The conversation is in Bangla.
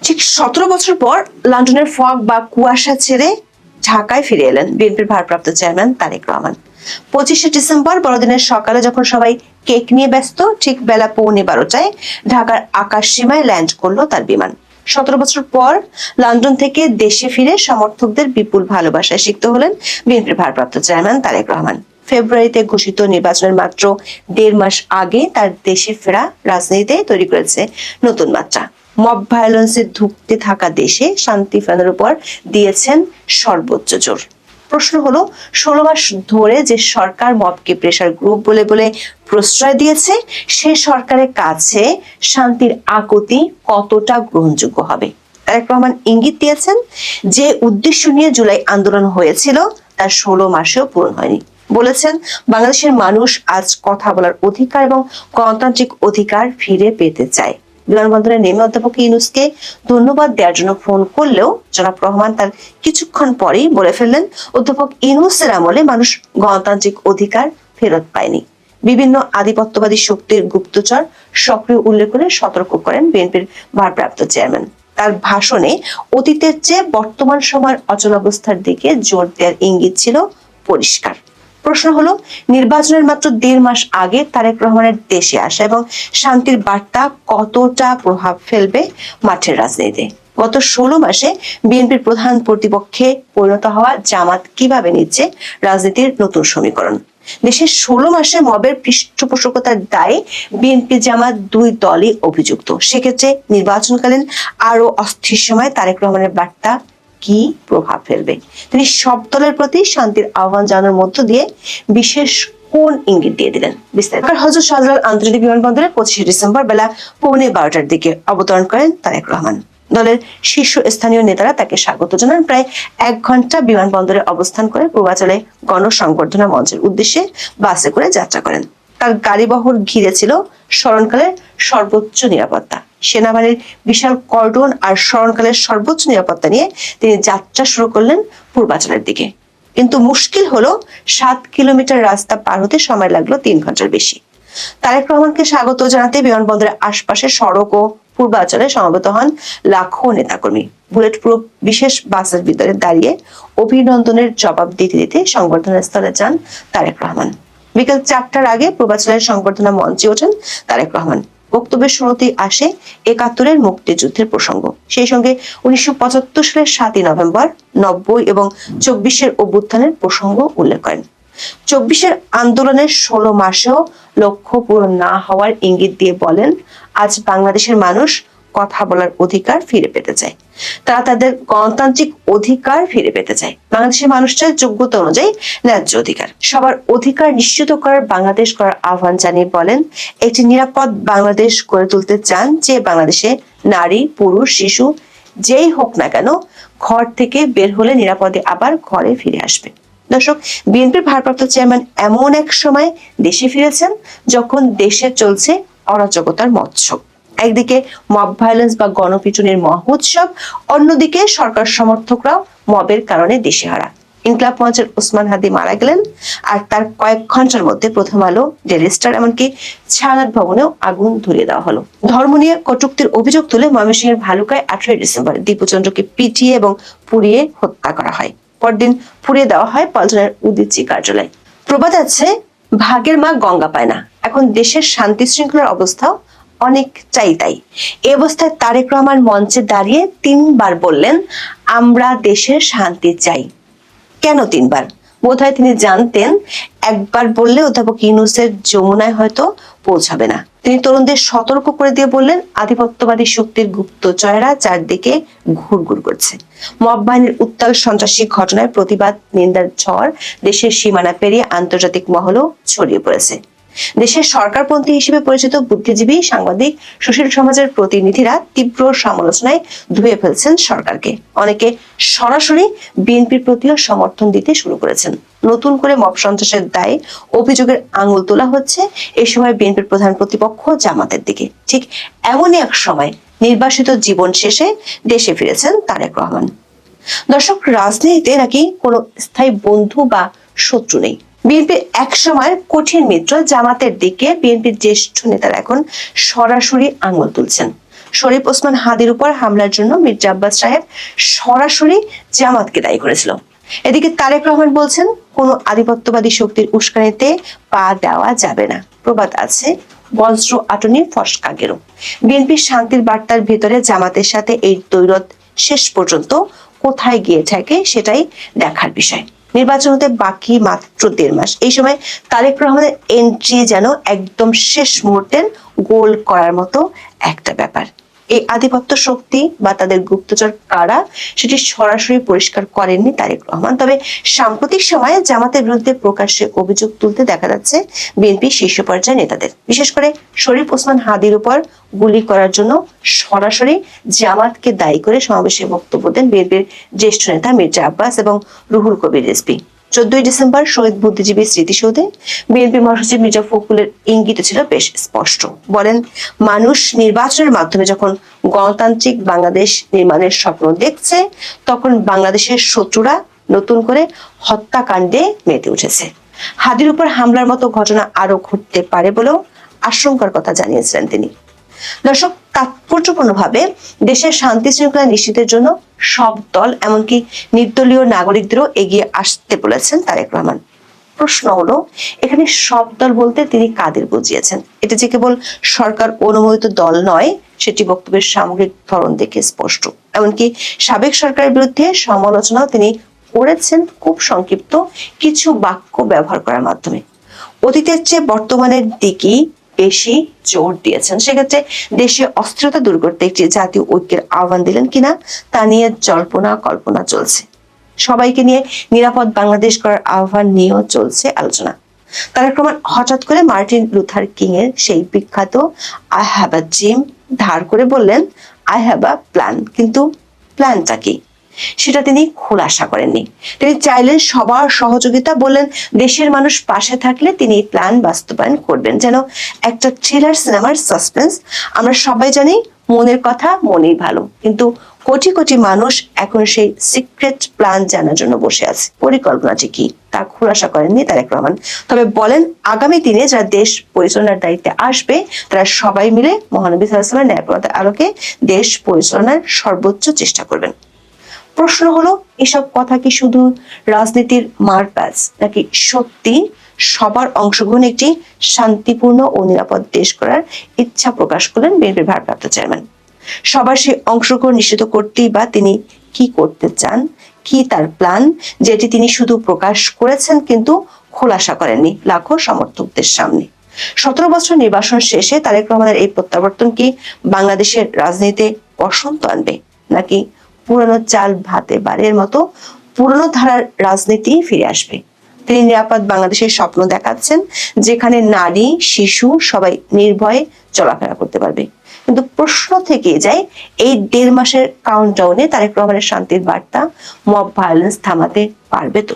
ঠিক 17 বছর পর লন্ডনের ফগ বা কুয়াশা ছেড়ে ঢাকায় ফিরে এলেন বিএনপির ভারপ্রাপ্ত চেয়ারম্যান তারেক রহমান। 25শে ডিসেম্বর বড়দিনের সকালে যখন সবাই কেক নিয়ে ব্যস্ত, ঠিক বেলা 11:15টায় ঢাকার আকাশ সীমায় ল্যান্ড করলো তার বিমান। 17 বছর পর লন্ডন থেকে দেশে ফিরে সমর্থকদের বিপুল ভালোবাসায় সিক্ত হলেন বিএনপির ভারপ্রাপ্ত চেয়ারম্যান তারেক রহমান। ফেব্রুয়ারিতে ঘোষিত নির্বাচনের মাত্র 1.5 মাস আগে তার দেশে ফেরা রাজনীতিতে তৈরি করেছে নতুন মাত্রা। মব ভায়োলেন্সে ধুঁকতে থাকা দেশে শান্তি ফেরানোর উপর দিয়েছেন সর্বোচ্চ জোর। প্রশ্ন হলো, 16 মাস ধরে যে সরকার মবকে প্রেসার গ্রুপ বলে বলে প্রশ্রয় দিয়েছে, সে সরকারের কাছে শান্তির আকুতি কতটা গ্রহণযোগ্য হবে? তারেক রহমান ইঙ্গিত দিয়েছেন, যে উদ্দেশ্য নিয়ে জুলাই আন্দোলন হয়েছিল তার 16 মাসেও পূরণ হয়নি। বলেছেন, বাংলাদেশের মানুষ আজ কথা বলার অধিকার এবং গণতান্ত্রিক অধিকার ফিরে পেতে চায়। বিমানবন্দরে নেমে অধ্যাপক ইউনূসকে ধন্যবাদ দেওয়ার জন্য ফোন করলেও জনাব রহমান তার কিছুক্ষণ পরেই বলে ফেললেন, অধ্যাপক ইউনূসের আমলে মানুষ গণতান্ত্রিক অধিকার ফেরত পায়নি। বিভিন্ন আধিপত্যবাদী শক্তির গুপ্তচর সক্রিয় উল্লেখ করে সতর্ক করেন বিএনপির ভারপ্রাপ্ত চেয়ারম্যান। তার ভাষণে অতীতের চেয়ে বর্তমান সময়ের অচলাবস্থার দিকে জোর দেওয়ার ইঙ্গিত ছিল পরিষ্কার। প্রশ্ন হলো, নির্বাচনের মাত্র 1.5 মাস আগে তারেক রহমানের দেশে আসা এবং শান্তির বার্তা কতটা প্রভাব ফেলবে মাঠের রাজনীতিতে? গত 16 মাসে বিএনপির প্রধান প্রতিপক্ষে পরিণত হওয়া জামাত কিভাবে নিচ্ছে রাজনীতির নতুন সমীকরণ? দেশের 16 মাসে মবের পৃষ্ঠপোষকতার দায়ে বিএনপি জামাত দুই দলই অভিযুক্ত। সেক্ষেত্রে নির্বাচনকালীন আরো অস্থির সময় তারেক রহমানের বার্তা কি প্রভাব ফেলবে? তিনি সব দলের প্রতি শান্তির আহ্বান জানানোর মধ্য দিয়ে বিশেষ কোন ইঙ্গিত দিয়ে দিলেন? বিস্তারিত হযরত শাহজালাল আন্তর্জাতিক বিমানবন্দরে 25শে ডিসেম্বর বেলা 11:15টার দিকে অবতরণ করেন তারেক রহমান। দলের শীর্ষ স্থানীয় নেতারা তাকে স্বাগত জানান। প্রায় 1 ঘন্টা বিমানবন্দরে অবস্থান করে পূর্বাচলে গণসংবর্ধনা মঞ্চের উদ্দেশ্যে বাসে করে যাত্রা করেন। তার গাড়িবহর ঘিরে ছিল স্মরণকালের সর্বোচ্চ নিরাপত্তা। সেনাবাহিনীর বিশাল কর্ডন আর স্মরণকালের সর্বোচ্চ নিরাপত্তা নিয়ে তিনি যাত্রা শুরু করলেন পূর্বাচলের দিকে। কিন্তু মুশকিল হলো, 7 কিলোমিটার রাস্তা পার হতে সময় লাগলো 3 ঘন্টার বেশি। তারেক রহমানকে স্বাগত জানাতে বিমানবন্দরের আশপাশে সড়ক ও পূর্বাচলে সমবেত হন লাখো নেতাকর্মী। বুলেট প্রুফ বিশেষ বাসের ভিতরে দাঁড়িয়ে অভিনন্দনের জবাব দিতে দিতে সংবর্ধনা স্থলে যান তারেক রহমান। বিকেল 4টার আগে পূর্বাচলের সংবর্ধনা মঞ্চে ওঠেন তারেক রহমান। বক্তব্যের শুরুতেই আসে 71-এর মুক্তিযুদ্ধের প্রসঙ্গ। সেই সঙ্গে 1975 সালের 7ই নভেম্বর, 90 এবং 24-এর অভ্যুত্থানের প্রসঙ্গ উল্লেখ করেন। 24-এর আন্দোলনের 16 মাসেও লক্ষ্য পূরণ না হওয়ার ইঙ্গিত দিয়ে বলেন, আজ বাংলাদেশের মানুষ কথা বলার অধিকার ফিরে পেতে চায়। তারা তাদের গণতান্ত্রিক অধিকার ফিরে পেতে চায়। বাংলাদেশের মানুষের যোগ্যতা অনুযায়ী ন্যায্য অধিকার, সবার অধিকার নিশ্চিত করার বাংলাদেশ করার আহ্বান জানিয়ে বলেন, একটি নিরাপদ বাংলাদেশ গড়ে তুলতে চান, যে বাংলাদেশে নারী, পুরুষ, শিশু যেই হোক না কেন ঘর থেকে বের হলে নিরাপদে আবার ঘরে ফিরে আসবে। দর্শক, বিএনপির ভারপ্রাপ্ত চেয়ারম্যান এমন এক সময় দেশে ফিরেছেন যখন দেশে চলছে অরাজকতার মহোৎসব। একদিকে মব ভায়োলেন্স বা গণপিটুনির মহোৎসব, অন্যদিকে সরকার সমর্থকরাও মবের কারণে দিশেহারা। ইনকলাব মঞ্চের ওসমান হাদি মারা গেলেন, আর তার কয়েক ঘন্টার মধ্যে প্রথম আলো, ডেইলি স্টার, এমনকি ছায়ানট ভবনেও আগুন ধরিয়ে দেওয়া হলো। ধর্ম নিয়ে কটূক্তির অভিযোগ তুলে ময়মনসিংহের ভালুকায় 18 ডিসেম্বর দীপুচন্দ্রকে পিটিয়ে এবং পুড়িয়ে হত্যা করা হয়। পরদিন পুড়িয়ে দেওয়া হয় পল্টনের উদীচী কার্যালয়। প্রবাদ আছে, ভাগের মা গঙ্গা পায় না। এখন দেশের শান্তি শৃঙ্খলার অবস্থাও অনেকটাই তাই। এই অবস্থায় তারেক রহমান মঞ্চে দাঁড়িয়ে 3 বার বললেন, আমরা দেশের শান্তি চাই। কেন 3 বার? বোধহয় তিনি জানতেন, একবার বললে অধ্যাপক ইউনূসের যমুনায় হয়তো পৌঁছাবে না। তিনি তরুণদের সতর্ক করে দিয়ে বললেন, আধিপত্যবাদী শক্তির গুপ্তচরেরা চারদিকে ঘুরঘুর করছে। মব বাহিনীর উত্তাল সন্ত্রাসী ঘটনায় প্রতিবাদ, নিন্দার ঝড় দেশের সীমানা পেরিয়ে আন্তর্জাতিক মহলেও ছড়িয়ে পড়েছে। দেশের সরকারপন্থী হিসেবে পরিচিত বুদ্ধিজীবী, সাংবাদিক, সুশীল সমাজের প্রতিনিধিরা তীব্র সমালোচনায় ধুয়ে ফেলছেন সরকারকে। অনেকে সরাসরি বিএনপির প্রতিও সমর্থন দিতে শুরু করেছেন। নতুন করে মব সন্ত্রাসের দায়ে অভিযোগের আঙুল তোলা হচ্ছে এই সময় বিএনপির প্রধান প্রতিপক্ষ জামাতের দিকে। ঠিক এমনই এক সময় নির্বাসিত জীবন শেষে দেশে ফিরেছেন তারেক রহমান। দর্শক, রাজনীতিতে নাকি কোনো স্থায়ী বন্ধু বা শত্রু নেই। বিএনপির এক সময় কঠিন মিত্র জামাতের দিকে বিএনপির জ্যেষ্ঠ নেতারা এখন সরাসরি আঙুল তুলছেন। শরীফ ওসমান হাদির উপর হামলার জন্য মির্জা আব্বাস সাহেব সরাসরি জামাতকে দায়ী করেছিল। এদিকে তারেক রহমান বলছেন, কোনো আধিপত্যবাদী শক্তির উস্কানিতে পা দেওয়া যাবে না। প্রবাদ আছে, বজ্র আটনি ফসকা গেরো। বিএনপির শান্তির বার্তার ভেতরে জামাতের সাথে এই দ্বৈরথ শেষ পর্যন্ত কোথায় গিয়ে থাকে সেটাই দেখার বিষয়। নির্বাচন হতে বাকি মাত্র 1.5 মাস। এই সময় তারেক রহমানের এন্ট্রি যেন একদম শেষ মুহূর্তের গোল করার মতো একটা ব্যাপার। এই আধিপত্য শক্তি বা তাদের গুপ্তচর কারা সেটি সরাসরি পরিষ্কার করেননি তারেক রহমান। তবে সাম্প্রতিক সময়ে জামাতের বিরুদ্ধে প্রকাশ্যে অভিযোগ তুলতে দেখা যাচ্ছে বিএনপি শীর্ষ পর্যায়ের নেতাদের। বিশেষ করে শরীফ ওসমান হাদির উপর গুলি করার জন্য সরাসরি জামাতকে দায়ী করে সমাবেশে বক্তব্য দেন বিএনপির জ্যেষ্ঠ নেতা মির্জা আব্বাস এবং রুহুল কবির রিজভী। 14 ডিসেম্বর শহীদ বুদ্ধিজীবী স্মৃতিসৌধে বিএনপি মহাসচিব মির্জা ফখরুলের ইঙ্গিত ছিল বেশ স্পষ্ট। বলেন, মানুষ নির্বাচনের মাধ্যমে যখন গণতান্ত্রিক বাংলাদেশ নির্মাণের স্বপ্ন দেখছে, তখন বাংলাদেশের শত্রুরা নতুন করে হত্যাকাণ্ডে মেতে উঠেছে। হাদির উপর হামলার মতো ঘটনা আরো ঘটতে পারে বলেও আশঙ্কার কথা জানিয়েছিলেন তিনি। দর্শক, তাৎপর্যপূর্ণভাবে দেশের শান্তি শৃঙ্খলা নিশ্চিতের জন্য সব দল এমনকি নির্দলীয় নাগরিকদেরও এগিয়ে আসতে বলেছেন তারেক রহমান। প্রশ্ন হলো, এখানে সব দল বলতে তিনি কাদের বুঝিয়েছেন? এটা যে কেবল সরকার অনুমোদিত দল নয়, সেটি বক্তব্যের সামগ্রিক ধরন দেখে স্পষ্ট। এমনকি সাবেক সরকারের বিরুদ্ধে সমালোচনাও তিনি করেছেন খুব সংক্ষিপ্ত কিছু বাক্য ব্যবহার করার মাধ্যমে। অতীতের চেয়ে বর্তমানের দিকেই বেশি জোর দিয়েছেন। সেক্ষেত্রে দেশে অস্থিরতা দূর করতে একটি জাতীয় ঐক্যের আহ্বান দিলেন কিনা তা নিয়ে জল্পনা কল্পনা চলছে। সবাইকে নিয়ে নিরাপদ বাংলাদেশ করার আহ্বান নিয়েও চলছে আলোচনা। তারেক রহমান হঠাৎ করে মার্টিন লুথার কিং এর সেই বিখ্যাত আই হ্যাভ আ ড্রিম ধার করে বললেন, আই হ্যাভ আ প্ল্যান। কিন্তু প্ল্যানটা কি সেটা তিনি খোলাসা করেননি। তিনি চাইলেন সবার সহযোগিতা, বললেন দেশের মানুষ পাশে থাকলে তিনি এই প্ল্যান বাস্তবায়ন করবেন। যেন একটা থ্রিলার সিনেমার সাসপেন্স। আমরা সবাই জানি মনের কথা মনেই ভালো, কিন্তু কোটি কোটি মানুষ এখন সেই সিক্রেট প্ল্যান জানার জন্য বসে আছে। পরিকল্পনাটি কি তা খোলাসা করেননি তারেক রহমান। তবে বলেন, আগামী দিনে যারা দেশ পরিচালনার দায়িত্বে আসবে তারা সবাই মিলে মহানবী সাল্লাল্লাহু আলাইহি ওয়াসাল্লামের ন্যায়পরায়ণতার আলোকে দেশ পরিচালনার সর্বোচ্চ চেষ্টা করবেন। প্রশ্ন হলো, এসব কথা কি শুধু রাজনীতির মারপ্যাচ, নাকি সত্যি সবার অংশগ্রহণ একটি শান্তিপূর্ণ ও নিরাপদ দেশ করার ইচ্ছা প্রকাশ করলেন বিএনপির ভারপ্রাপ্ত চেয়ারম্যান? সবার সেই অংশগ্রহণ নিশ্চিত করতেই বা তিনি কি করতে চান, কি তার প্ল্যান, যেটি তিনি শুধু প্রকাশ করেছেন কিন্তু খোলাসা করেননি লাখো সমর্থকদের সামনে। 17 বছর নির্বাসন শেষে তারেক রহমানের এই প্রত্যাবর্তন কি বাংলাদেশের রাজনীতিতে বসন্ত আনবে, নাকি পুরনো চাল ভাতে বাড়ির মতো পুরনো ধারার রাজনীতি ফিরে আসবে? তিনি নিরাপদ বাংলাদেশের স্বপ্ন দেখাচ্ছেন, যেখানে নারী শিশু সবাই নির্ভয়ে চলাফেরা করতে পারবে। কিন্তু প্রশ্ন থেকে যায়, এই 1.5 মাসের কাউন্টডাউনে তারেক রহমানের শান্তির বার্তা মব ভায়োলেন্স থামাতে পারবে তো?